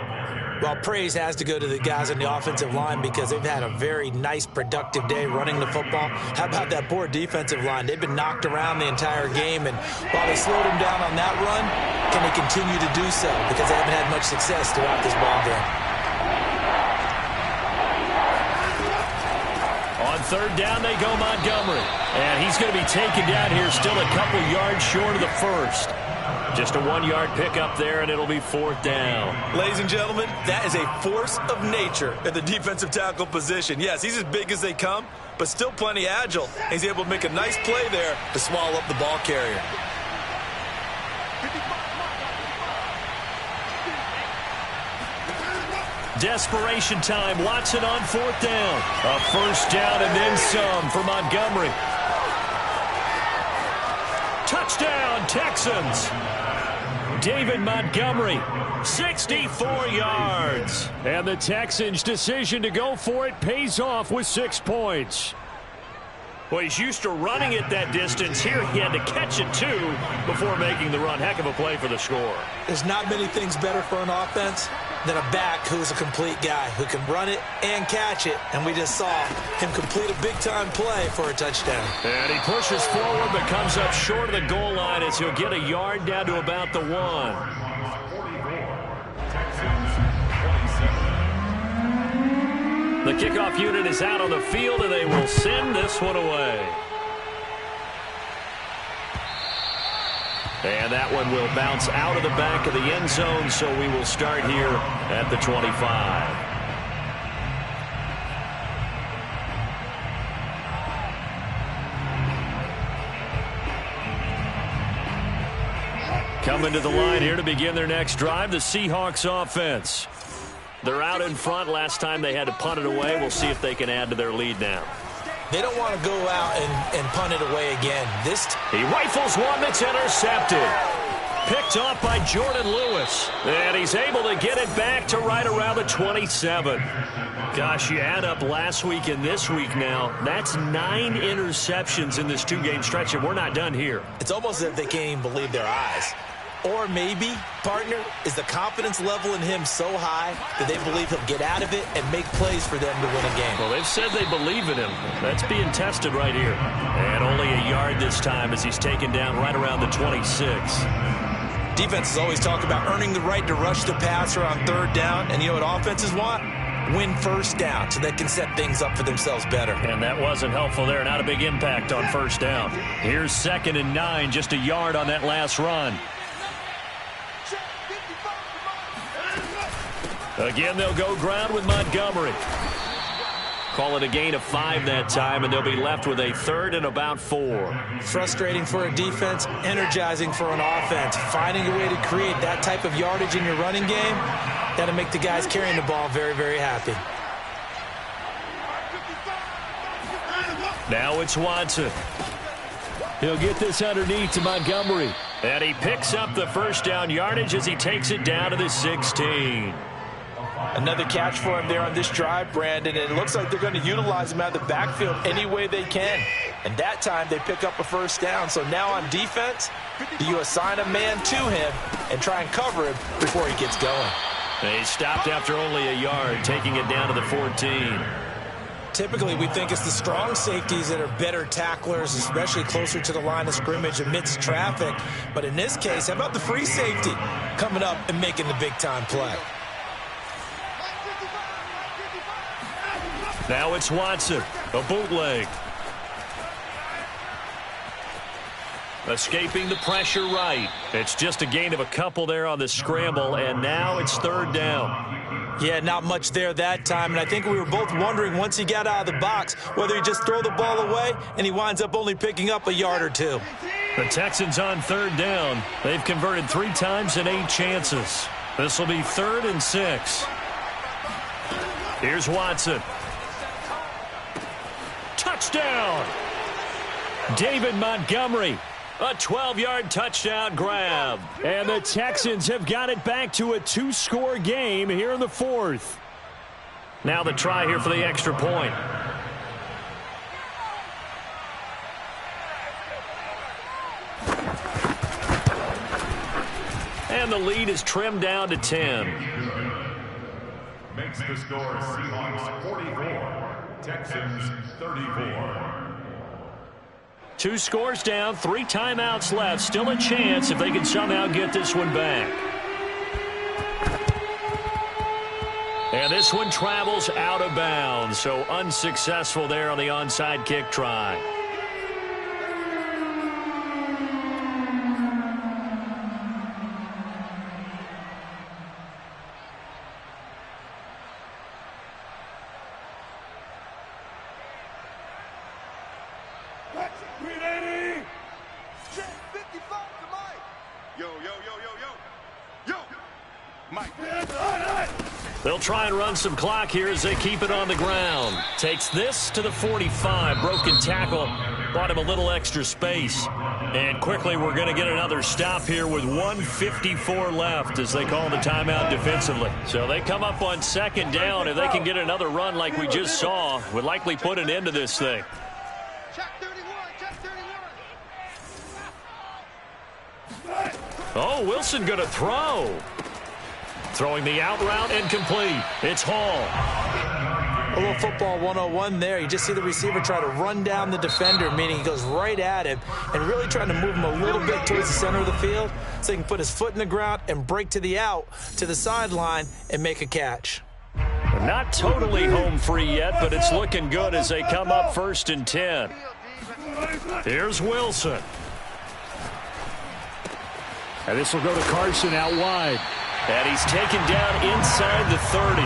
Well, praise has to go to the guys on the offensive line because they've had a very nice, productive day running the football. How about that poor defensive line? They've been knocked around the entire game, and while they slowed them down on that run, can they continue to do so? Because they haven't had much success throughout this ball game. On third down, they go Montgomery. And he's going to be taken down here, still a couple yards short of the first. Just a 1-yard pickup there, and it'll be fourth down. Ladies and gentlemen, that is a force of nature at the defensive tackle position. Yes, he's as big as they come, but still plenty agile. He's able to make a nice play there to swallow up the ball carrier. Desperation time. Watson on fourth down. A first down and then some for Montgomery. Touchdown, Texans. David Montgomery, 64 yards. And the Texans' decision to go for it pays off with 6 points. Well, he's used to running it that distance. Here he had to catch it, too, before making the run. Heck of a play for the score. There's not many things better for an offense than a back who's a complete guy who can run it and catch it. And we just saw him complete a big-time play for a touchdown. And he pushes forward but comes up short of the goal line as he'll get a yard down to about the 1. The kickoff unit is out on the field, and they will send this one away. And that one will bounce out of the back of the end zone, so we will start here at the 25. Coming to the line here to begin their next drive, the Seahawks offense. They're out in front. Last time they had to punt it away. We'll see if they can add to their lead now. They don't want to go out and punt it away again. He rifles one that's intercepted. Picked off by Jordan Lewis. And he's able to get it back to right around the 27. Gosh, you add up last week and this week now. That's 9 interceptions in this 2-game stretch, and we're not done here. It's almost as if they can't even believe their eyes. Or maybe, partner, is the confidence level in him so high that they believe he'll get out of it and make plays for them to win a game. Well, they've said they believe in him. That's being tested right here. And only a yard this time as he's taken down right around the 26. Defenses always talk about earning the right to rush the passer on third down. And you know what offenses want? Win first down so they can set things up for themselves better. And that wasn't helpful there. Not a big impact on first down. Here's 2nd and 9, just a yard on that last run. Again, they'll go ground with Montgomery. Call it a gain of 5 that time, and they'll be left with a 3rd and about 4. Frustrating for a defense, energizing for an offense. Finding a way to create that type of yardage in your running game, that'll make the guys carrying the ball very, very happy. Now it's Watson. He'll get this underneath to Montgomery. And he picks up the first down yardage as he takes it down to the 16. Another catch for him there on this drive, Brandon, and it looks like they're going to utilize him out of the backfield any way they can. And that time they pick up a first down. So now on defense, do you assign a man to him and try and cover him before he gets going? He stopped after only a yard, taking it down to the 14. Typically, we think it's the strong safeties that are better tacklers, especially closer to the line of scrimmage amidst traffic. But in this case, how about the free safety coming up and making the big-time play? Now it's Watson, a bootleg. Escaping the pressure right. It's just a gain of a couple there on the scramble, and now it's third down. Yeah, not much there that time, and I think we were both wondering once he got out of the box whether he just throw the ball away and he winds up only picking up a yard or two. The Texans on third down. They've converted 3 times in 8 chances. This will be 3rd and 6. Here's Watson. Touchdown! David Montgomery. A 12-yard touchdown grab. And the Texans have got it back to a 2-score game here in the 4th. Now the try here for the extra point. And the lead is trimmed down to 10. Makes the score Seahawks 44, Texans 34. 2 scores down, 3 timeouts left. Still a chance if they can somehow get this one back. And this one travels out of bounds, so unsuccessful there on the onside kick try. They'll try and run some clock here as they keep it on the ground. Takes this to the 45. Broken tackle. Bought him a little extra space. And quickly we're going to get another stop here with 1:54 left as they call the timeout defensively. So they come up on 2nd down. If they can get another run like we just saw, would likely put an end to this thing. Oh, Wilson going to throw. Throwing the out route incomplete. It's Hall. A little football 101 there. You just see the receiver try to run down the defender, meaning he goes right at him and really trying to move him a little bit towards the center of the field so he can put his foot in the ground and break to the out, to the sideline, and make a catch. Not totally home free yet, but it's looking good as they come up 1st and 10. Here's Wilson. And this will go to Carson out wide. And he's taken down inside the 30.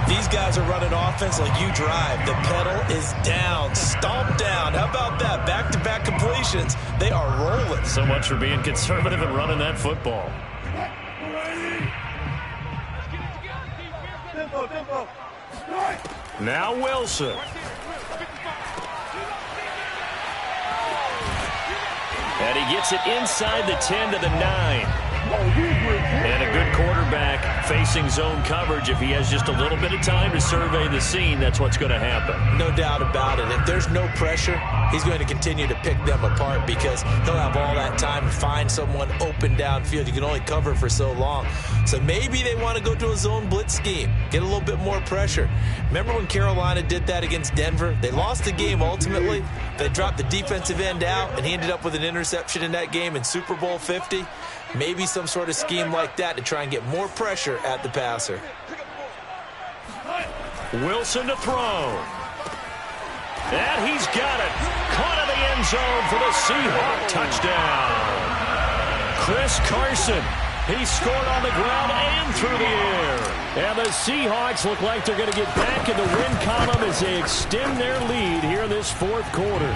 These guys are running offense like you drive. The pedal is down, stomped down. How about that? Back-to-back completions. They are rolling. So much for being conservative and running that football. Now Wilson. And he gets it inside the 10 to the 9. And a good quarterback facing zone coverage. If he has just a little bit of time to survey the scene, that's what's going to happen. No doubt about it. If there's no pressure, he's going to continue to pick them apart because he'll have all that time to find someone open downfield. You can only cover for so long. So maybe they want to go to a zone blitz scheme, get a little bit more pressure. Remember when Carolina did that against Denver? They lost the game ultimately. They dropped the defensive end out, and he ended up with an interception in that game in Super Bowl 50. Maybe some sort of scheme like that to try and get more pressure at the passer. Wilson to throw. And he's got it. Caught in the end zone for the Seahawk touchdown. Chris Carson. He scored on the ground and through the air. And the Seahawks look like they're going to get back in the win column as they extend their lead here in this 4th quarter.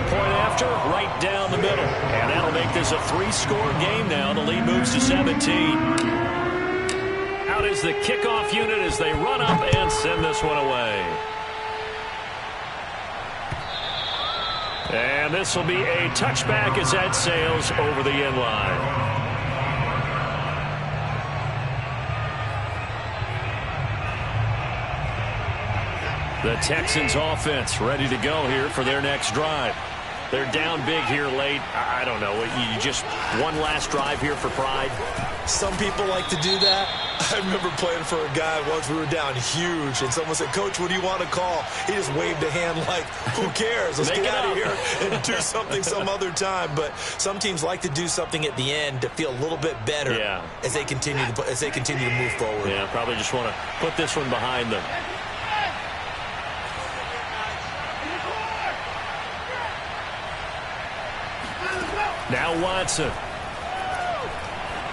Point after, right down the middle. And that'll make this a 3-score game now. The lead moves to 17. Out is the kickoff unit as they run up and send this one away. And this will be a touchback as that sails over the end line. The Texans offense ready to go here for their next drive. They're down big here late. I don't know. You just one last drive here for pride. Some people like to do that. I remember playing for a guy once. We were down huge, and someone said, "Coach, what do you want to call?" He just waved a hand like, "Who cares? Let's get out of here and do something some other time." But some teams like to do something at the end to feel a little bit better as they continue to move forward. Yeah, probably just want to put this one behind them. Now Watson.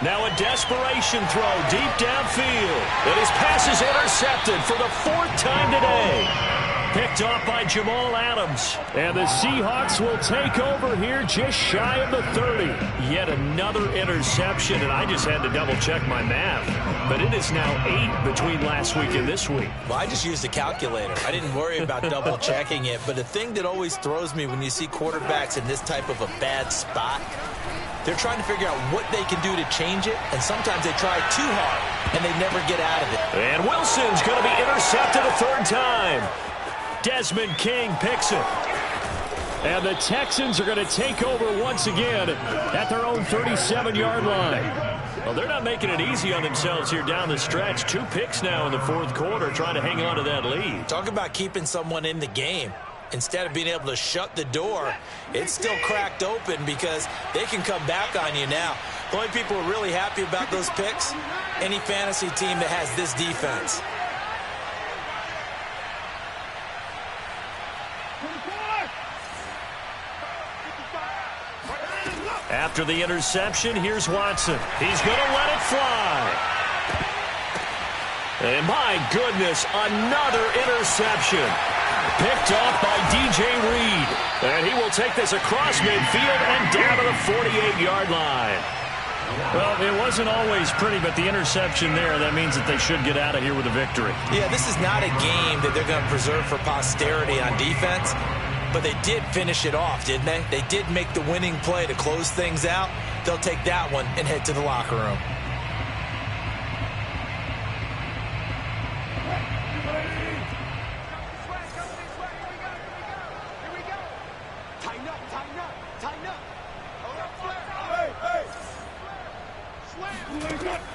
Now a desperation throw deep downfield. And his pass is intercepted for the 4th time today. Picked off by Jamal Adams. And the Seahawks will take over here just shy of the 30. Yet another interception, and I just had to double-check my math. But it is now 8 between last week and this week. Well, I just used a calculator. I didn't worry about double-checking it. But the thing that always throws me when you see quarterbacks in this type of a bad spot, they're trying to figure out what they can do to change it, and sometimes they try too hard, and they never get out of it. And Wilson's going to be intercepted a 3rd time. Desmond King picks it. And the Texans are going to take over once again at their own 37-yard line. Well, they're not making it easy on themselves here down the stretch. 2 picks now in the 4th quarter trying to hang on to that lead. Talk about keeping someone in the game. Instead of being able to shut the door, it's still cracked open because they can come back on you now. The only people who are really happy about those picks, any fantasy team that has this defense. After the interception, here's Watson. He's going to let it fly. And my goodness, another interception. Picked off by DJ Reed. And he will take this across midfield and down to the 48-yard line. Well, it wasn't always pretty, but the interception there, that means that they should get out of here with a victory. Yeah, this is not a game that they're going to preserve for posterity on defense. But they did finish it off, didn't they? They did make the winning play to close things out. They'll take that one and head to the locker room.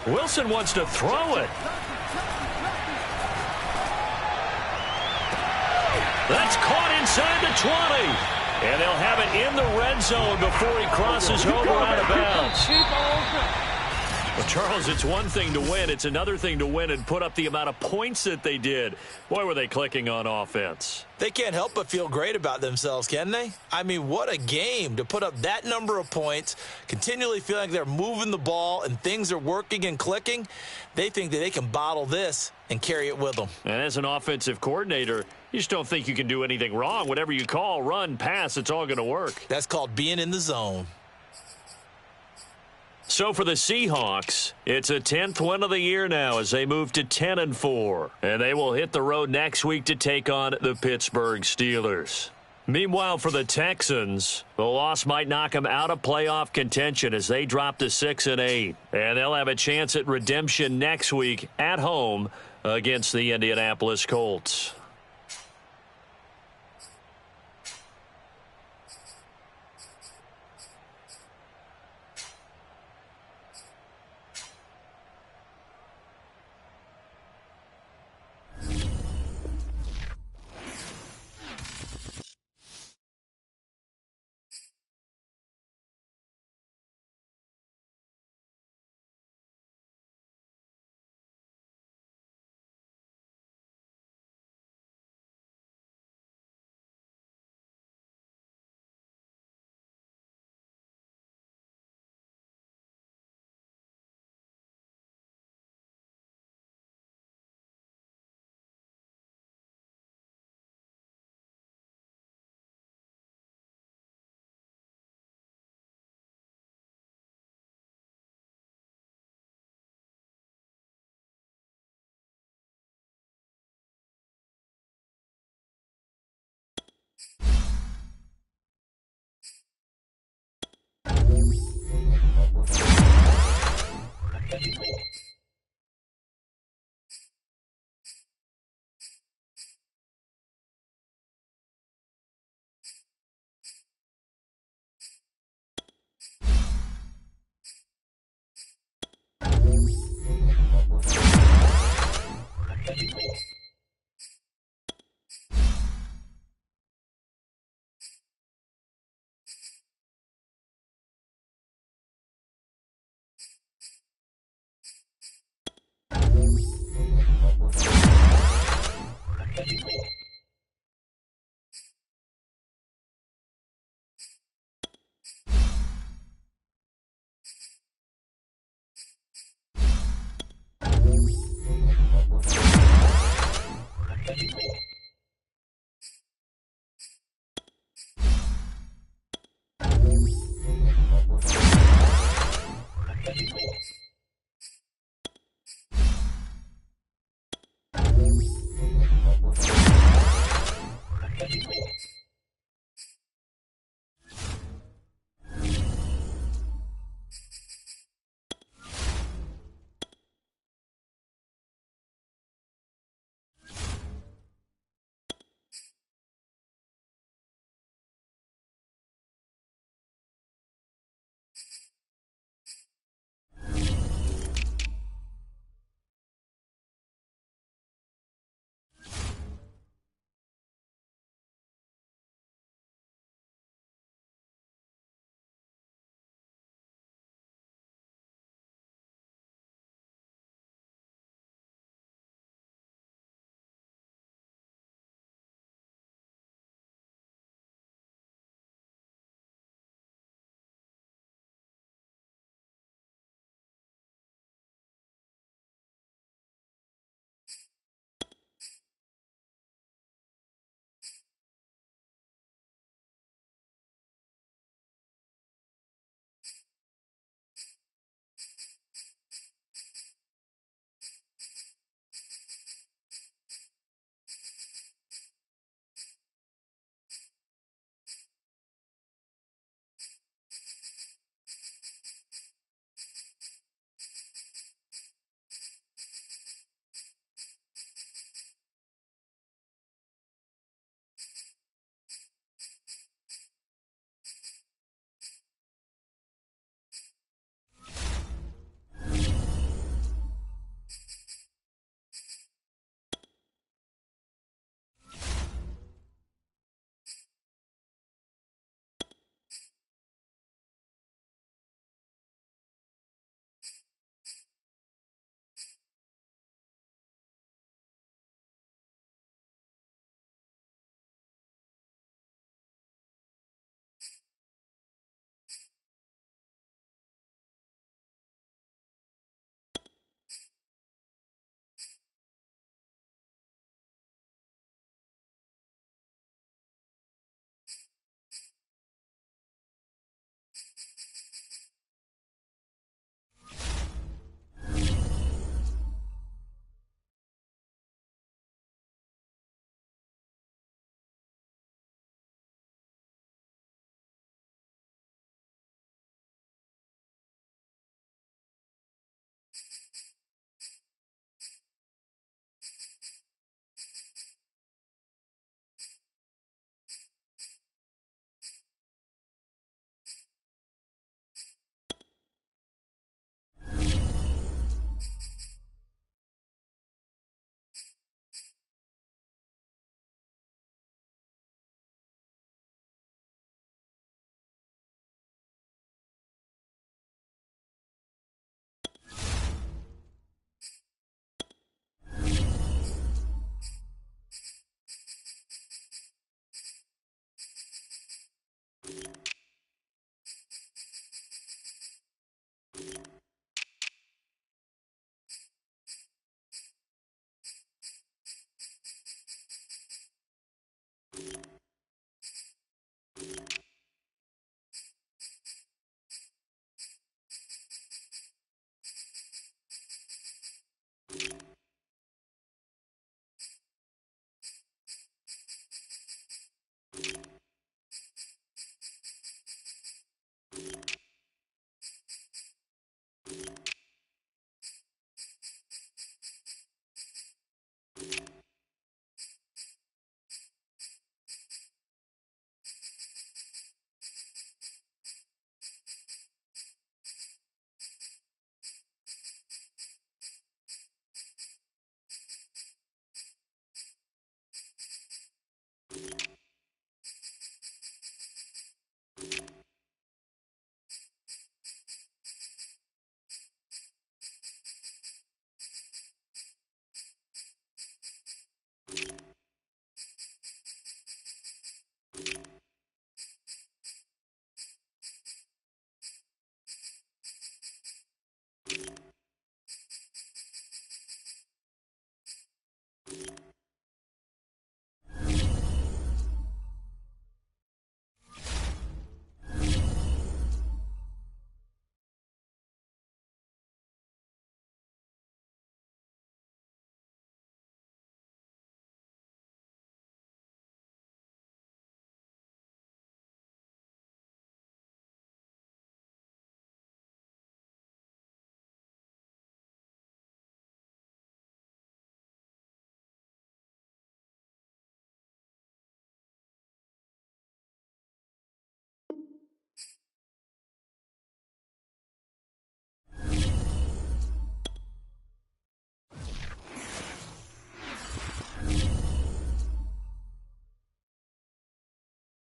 Wilson wants to throw it. That's caught inside the 20. And they'll have it in the red zone before he crosses over out of bounds. Well, Charles, it's one thing to win. It's another thing to win and put up the amount of points that they did. Boy, were they clicking on offense. They can't help but feel great about themselves, can they? I mean, what a game to put up that number of points, continually feeling like they're moving the ball and things are working and clicking. They think that they can bottle this and carry it with them. And as an offensive coordinator, you just don't think you can do anything wrong. Whatever you call, run, pass, it's all going to work. That's called being in the zone. So for the Seahawks, it's a 10th win of the year now as they move to 10-4. And they will hit the road next week to take on the Pittsburgh Steelers. Meanwhile, for the Texans, the loss might knock them out of playoff contention as they drop to 6-8. And they'll have a chance at redemption next week at home against the Indianapolis Colts.